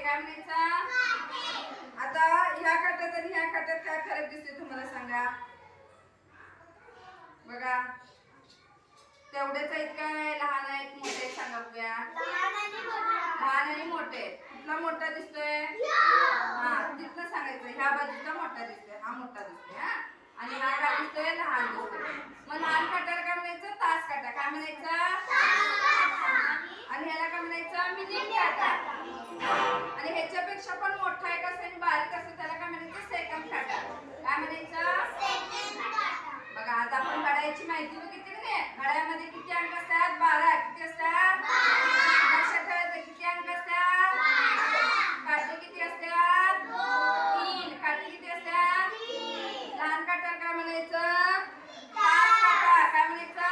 काय म्हणायचा? आता ह्या काट्यात आणि ह्या काट्यात काय फरक दिसते तुम्हाला सांगा बघा. तेवढेच आहेत काय लहान आहेत मोठे आहेत सांगा बघूया. लहान आणि मोठे. कुठला मोठा दिसतोय? हा तिथलं सांगायचं. ह्या बाजूचा मोठा दिसतोय हा मोठा दिसतोय हा आणि हा काय दिसतोय लहान दिसतोय. मग लहान काट्याला काय म्हणायचं? तास काटा. काय म्हणायचं? आणि ह्याला काय म्हणायचं? मिनिट काटा. आणि ह्याच्यापेक्षा पण मोठा आहे कसं आणि बारीक असं त्याला काय म्हणायचं? सेकंड काटा. काय म्हणायचं? बघा आज आपण घड्याळाची माहिती बघितली नाही. घड्याळामध्ये किती अंक असतात? 12. किती असतात? लक्षात ठेवायचं. किती अंक असतात? काटे किती असतात? 3. काटे किती असतात? लहान काट्याला काय म्हणायचं? तास काटा. काय म्हणायचं?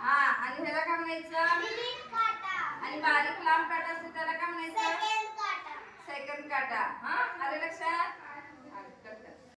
हा आणि ह्याला काय म्हणायचं? आणि बारीक लांब काटा असतो त्याला काय म्हणायचं? सेकंड काटा. सेकंड काटा.